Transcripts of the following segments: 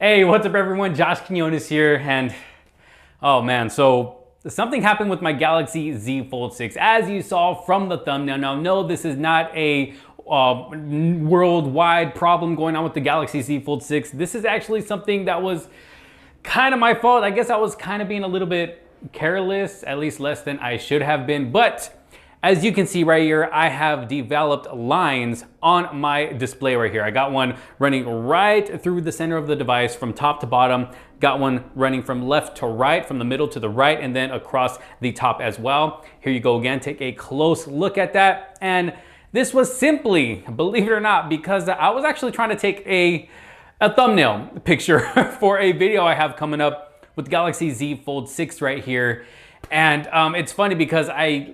Hey, what's up everyone? Josh Quinones here, and oh man, so something happened with my Galaxy Z Fold 6, as you saw from the thumbnail. Now, no, this is not a worldwide problem going on with the Galaxy Z Fold 6. This is actually something that was kind of my fault. I guess I was kind of being a little bit careless, at least less than I should have been, but as you can see right here, I have developed lines on my display right here. I got one running right through the center of the device from top to bottom, got one running from left to right, from the middle to the right, and then across the top as well. Here you go again, take a close look at that. And this was simply, believe it or not, because I was actually trying to take a thumbnail picture for a video I have coming up with Galaxy Z Fold 6 right here. And it's funny because I,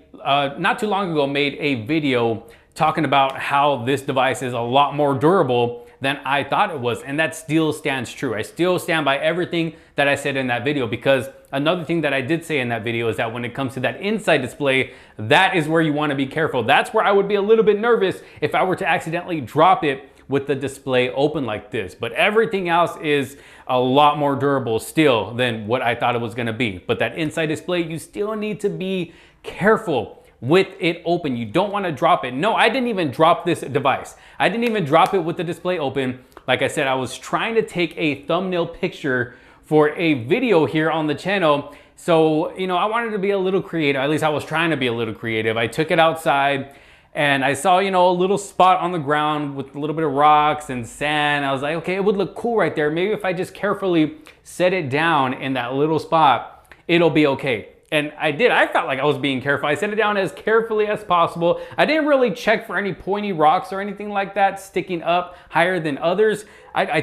not too long ago, made a video talking about how this device is a lot more durable than I thought it was. And that still stands true. I still stand by everything that I said in that video, because another thing that I did say in that video is that when it comes to that inside display, that is where you want to be careful. That's where I would be a little bit nervous if I were to accidentally drop it with the display open like this. But everything else is a lot more durable still than what I thought it was gonna be. But that inside display, you still need to be careful with it open. You don't wanna drop it. No, I didn't even drop this device. I didn't even drop it with the display open. Like I said, I was trying to take a thumbnail picture for a video here on the channel. So, you know, I wanted to be a little creative. At least I was trying to be a little creative. I took it outside, and I saw, you know, a little spot on the ground with a little bit of rocks and sand. I was like, okay, it would look cool right there. Maybe if I just carefully set it down in that little spot, it'll be okay. And I did. I felt like I was being careful. I set it down as carefully as possible. I didn't really check for any pointy rocks or anything like that sticking up higher than others. I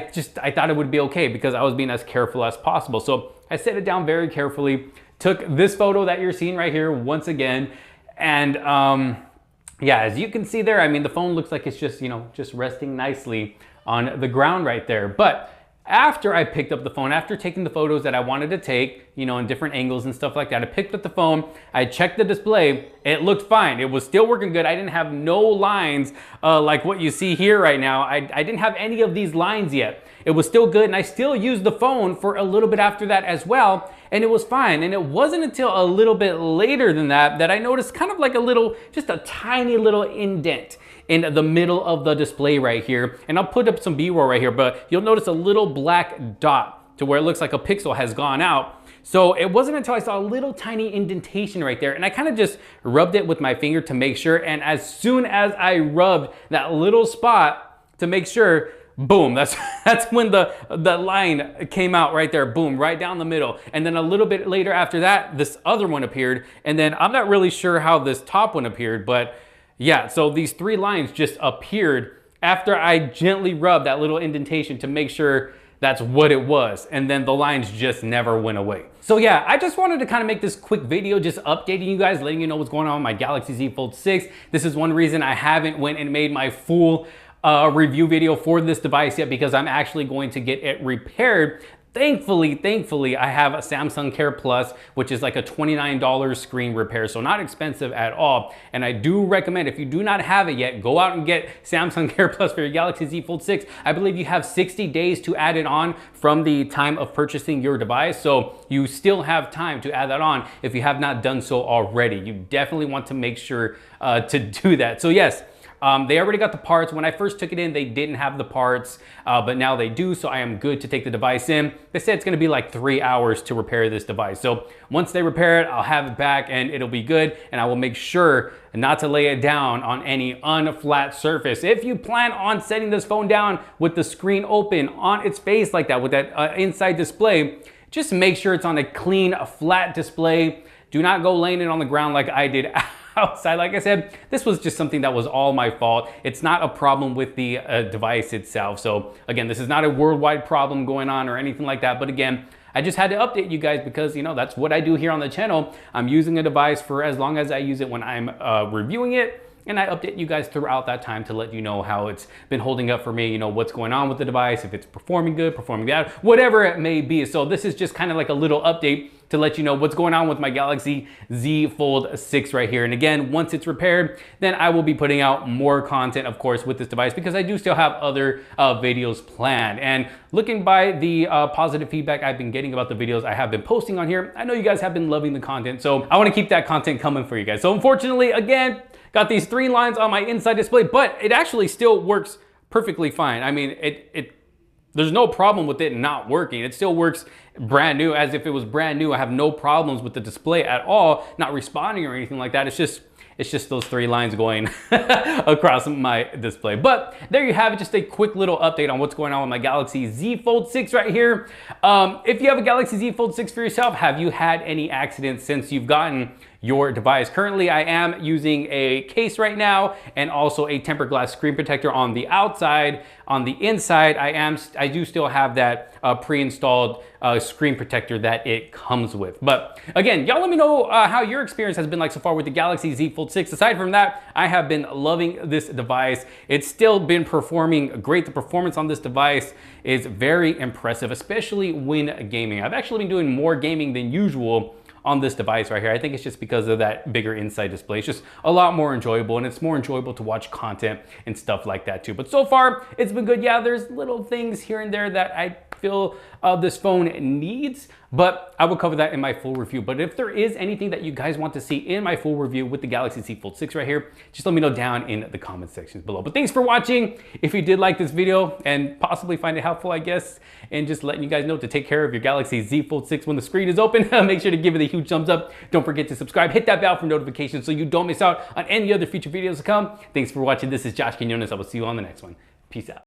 thought it would be okay because I was being as careful as possible. So I set it down very carefully, took this photo that you're seeing right here once again, and yeah, as you can see there, I mean, the phone looks like it's just, you know, just resting nicely on the ground right there. But after I picked up the phone, after taking the photos that I wanted to take, you know, in different angles and stuff like that, I picked up the phone, I checked the display, it looked fine. It was still working good. I didn't have no lines like what you see here right now. I didn't have any of these lines yet. It was still good, and I still used the phone for a little bit after that as well, and it was fine. And it wasn't until a little bit later than that that I noticed kind of like a little, just a tiny little indent in the middle of the display right here. And I'll put up some B-roll right here, but you'll notice a little black dot to where it looks like a pixel has gone out. So it wasn't until I saw a little tiny indentation right there, and I kind of just rubbed it with my finger to make sure. And as soon as I rubbed that little spot to make sure, boom, that's when the line came out right there, boom, right down the middle. And then a little bit later after that, this other one appeared. And then I'm not really sure how this top one appeared, but yeah, so these three lines just appeared after I gently rubbed that little indentation to make sure that's what it was. And then the lines just never went away. So yeah, I just wanted to kind of make this quick video, just updating you guys, letting you know what's going on with my Galaxy Z Fold 6. This is one reason I haven't went and made my full review video for this device yet, because I'm actually going to get it repaired. Thankfully, I have a Samsung Care Plus, which is like a $29 screen repair, so not expensive at all. And I do recommend, if you do not have it yet, go out and get Samsung Care Plus for your Galaxy Z Fold 6. I believe you have 60 days to add it on from the time of purchasing your device, so you still have time to add that on if you have not done so already. You definitely want to make sure to do that. So yes, they already got the parts. When I first took it in, they didn't have the parts, but now they do, so I am good to take the device in. They said it's gonna be like 3 hours to repair this device. So once they repair it, I'll have it back and it'll be good, and I will make sure not to lay it down on any unflat surface. If you plan on setting this phone down with the screen open on its face like that, with that inside display, just make sure it's on a clean, flat display. Do not go laying it on the ground like I did outside. Like I said, this was just something that was all my fault. It's not a problem with the device itself. So again, this is not a worldwide problem going on or anything like that. But again, I just had to update you guys because, you know, that's what I do here on the channel. I'm using a device for as long as I use it when I'm reviewing it. and I update you guys throughout that time to let you know how it's been holding up for me, you know, what's going on with the device, if it's performing good, performing bad, whatever it may be. So this is just kind of like a little update to let you know what's going on with my Galaxy Z Fold 6 right here. And again, once it's repaired, then I will be putting out more content, of course, with this device, because I do still have other videos planned. And looking by the positive feedback I've been getting about the videos I have been posting on here, I know you guys have been loving the content, so I want to keep that content coming for you guys. So unfortunately, again, got these 3 lines on my inside display, but it actually still works perfectly fine. I mean, there's no problem with it not working. It still works brand new, as if it was brand new. I have no problems with the display at all, not responding or anything like that. It's just those 3 lines going across my display. But there you have it, just a quick little update on what's going on with my Galaxy Z Fold 6 right here. If you have a Galaxy Z Fold 6 for yourself, have you had any accidents since you've gotten your device? Currently, I am using a case right now and also a tempered glass screen protector on the outside. On the inside, I do still have that pre-installed screen protector that it comes with. But again, y'all let me know how your experience has been like so far with the Galaxy Z Fold 6. Aside from that, I have been loving this device. It's still been performing great. The performance on this device is very impressive, especially when gaming. I've actually been doing more gaming than usual on this device right here. I think it's just because of that bigger inside display. It's just a lot more enjoyable, and it's more enjoyable to watch content and stuff like that too. But so far, it's been good. Yeah, there's little things here and there that I feel this phone needs, but I will cover that in my full review. But if there is anything that you guys want to see in my full review with the Galaxy Z Fold 6 right here, just let me know down in the comment sections below. But thanks for watching. If you did like this video and possibly find it helpful, I guess, and just letting you guys know to take care of your Galaxy Z Fold 6 when the screen is open, make sure to give it a huge thumbs up. Don't forget to subscribe, hit that bell for notifications so you don't miss out on any other future videos to come. Thanks for watching. This is Josh Quinones. I will see you on the next one. Peace out.